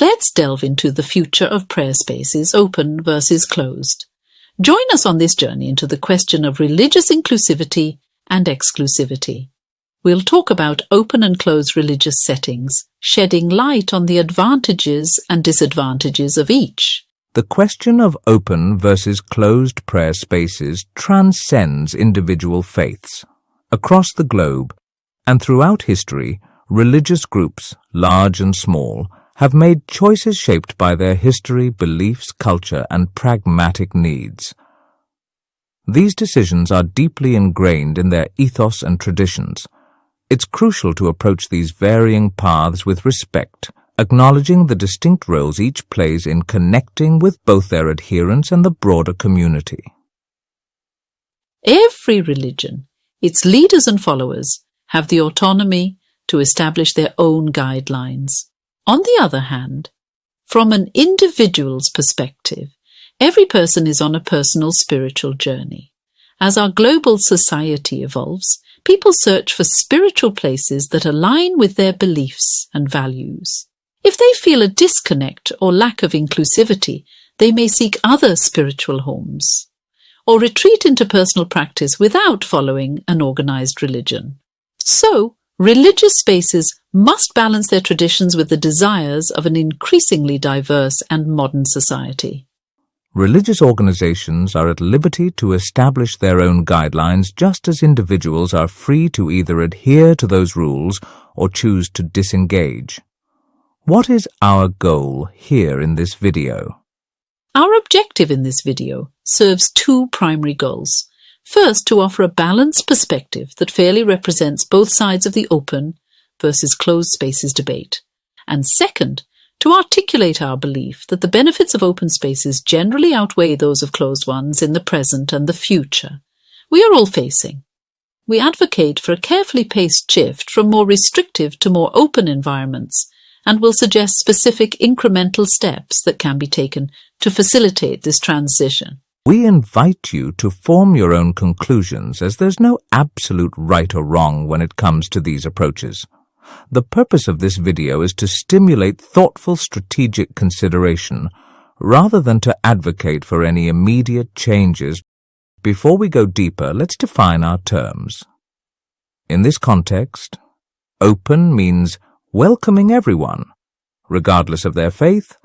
Let's delve into the future of prayer spaces, open versus closed. Join us on this journey into the question of religious inclusivity and exclusivity. We'll talk about open and closed religious settings, shedding light on the advantages and disadvantages of each. The question of open versus closed prayer spaces transcends individual faiths. Across the globe and throughout history, religious groups, large and small, have made choices shaped by their history, beliefs, culture, and pragmatic needs. These decisions are deeply ingrained in their ethos and traditions. It's crucial to approach these varying paths with respect, acknowledging the distinct roles each plays in connecting with both their adherents and the broader community. Every religion, its leaders and followers, have the autonomy to establish their own guidelines. On the other hand, from an individual's perspective, every person is on a personal spiritual journey. As our global society evolves, people search for spiritual places that align with their beliefs and values. If they feel a disconnect or lack of inclusivity, they may seek other spiritual homes, or retreat into personal practice without following an organized religion. So, religious spaces must balance their traditions with the desires of an increasingly diverse and modern society. Religious organizations are at liberty to establish their own guidelines, just as individuals are free to either adhere to those rules or choose to disengage. What is our goal here in this video? Our objective in this video serves two primary goals. First, to offer a balanced perspective that fairly represents both sides of the open versus closed spaces debate. And second, to articulate our belief that the benefits of open spaces generally outweigh those of closed ones in the present and the future we are all facing. We advocate for a carefully paced shift from more restrictive to more open environments, and will suggest specific incremental steps that can be taken to facilitate this transition. We invite you to form your own conclusions, as there's no absolute right or wrong when it comes to these approaches. The purpose of this video is to stimulate thoughtful strategic consideration, rather than to advocate for any immediate changes. Before we go deeper, let's define our terms. In this context, open means welcoming everyone, regardless of their faith,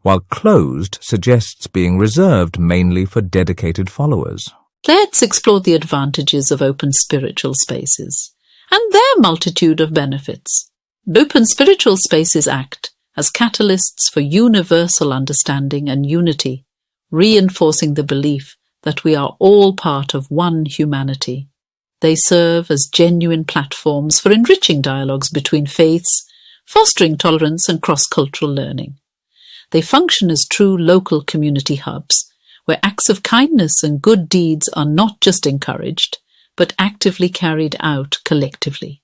while closed suggests being reserved mainly for dedicated followers. Let's explore the advantages of open spiritual spaces and their multitude of benefits. Open spiritual spaces act as catalysts for universal understanding and unity, reinforcing the belief that we are all part of one humanity. They serve as genuine platforms for enriching dialogues between faiths, fostering tolerance and cross-cultural learning. They function as true local community hubs, where acts of kindness and good deeds are not just encouraged, but actively carried out collectively.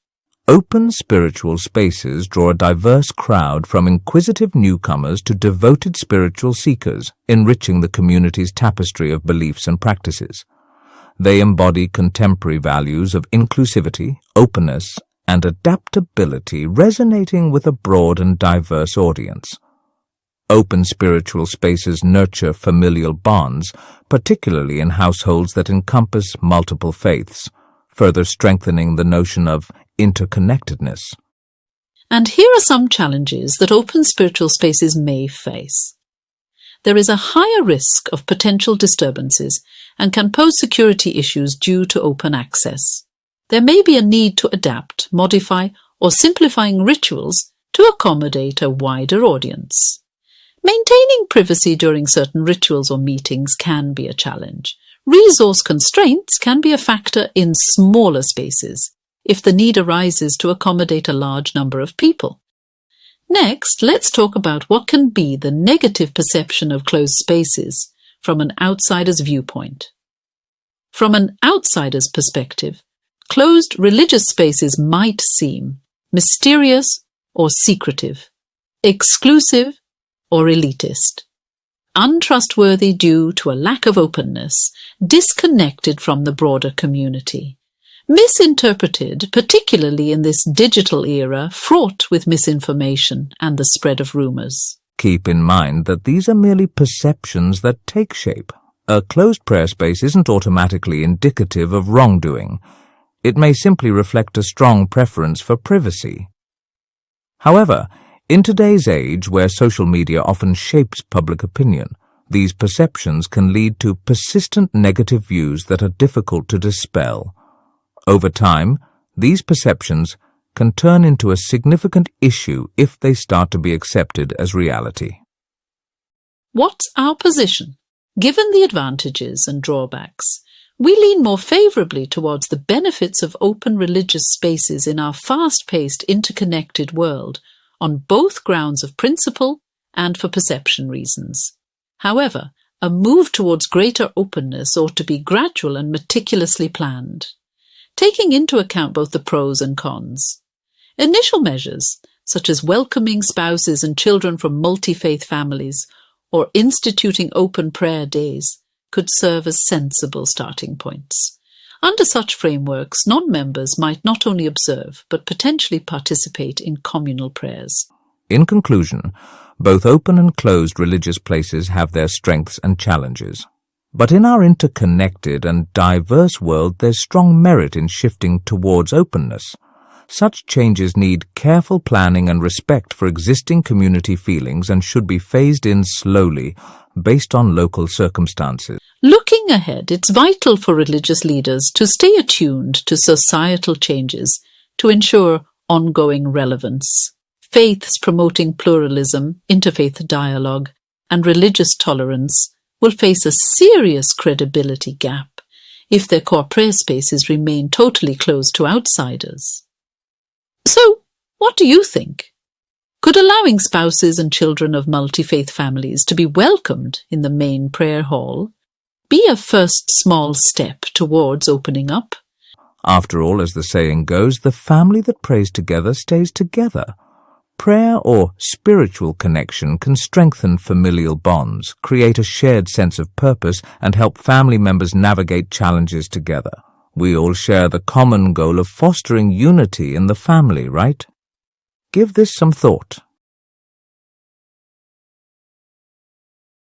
Open spiritual spaces draw a diverse crowd, from inquisitive newcomers to devoted spiritual seekers, enriching the community's tapestry of beliefs and practices. They embody contemporary values of inclusivity, openness, and adaptability, resonating with a broad and diverse audience. Open spiritual spaces nurture familial bonds, particularly in households that encompass multiple faiths, further strengthening the notion of interconnectedness. And here are some challenges that open spiritual spaces may face. There is a higher risk of potential disturbances and can pose security issues due to open access. There may be a need to adapt, modify, or simplifying rituals to accommodate a wider audience. Maintaining privacy during certain rituals or meetings can be a challenge. Resource constraints can be a factor in smaller spaces if the need arises to accommodate a large number of people. Next, let's talk about what can be the negative perception of closed spaces from an outsider's viewpoint. From an outsider's perspective, closed religious spaces might seem mysterious or secretive, exclusive or elitist, untrustworthy due to a lack of openness, disconnected from the broader community, misinterpreted, particularly in this digital era fraught with misinformation and the spread of rumors. keep in mind that these are merely perceptions that take shape. A closed prayer space isn't automatically indicative of wrongdoing. It may simply reflect a strong preference for privacy. However, in today's age where social media often shapes public opinion, these perceptions can lead to persistent negative views that are difficult to dispel. Over time, these perceptions can turn into a significant issue if they start to be accepted as reality. What's our position? Given the advantages and drawbacks, we lean more favourably towards the benefits of open religious spaces in our fast-paced, interconnected world, on both grounds of principle and for perception reasons. However, a move towards greater openness ought to be gradual and meticulously planned, taking into account both the pros and cons. Initial measures, such as welcoming spouses and children from multi-faith families or instituting open prayer days, could serve as sensible starting points. Under such frameworks, non-members might not only observe but potentially participate in communal prayers. In conclusion, both open and closed religious places have their strengths and challenges. But in our interconnected and diverse world, there's strong merit in shifting towards openness. Such changes need careful planning and respect for existing community feelings and should be phased in slowly based on local circumstances. Looking ahead, it's vital for religious leaders to stay attuned to societal changes to ensure ongoing relevance. Faiths promoting pluralism, interfaith dialogue, and religious tolerance will face a serious credibility gap if their core prayer spaces remain totally closed to outsiders. So, what do you think? Could allowing spouses and children of multi-faith families to be welcomed in the main prayer hall be a first small step towards opening up? After all, as the saying goes, the family that prays together stays together. Prayer or spiritual connection can strengthen familial bonds, create a shared sense of purpose, and help family members navigate challenges together. We all share the common goal of fostering unity in the family, right? Give this some thought.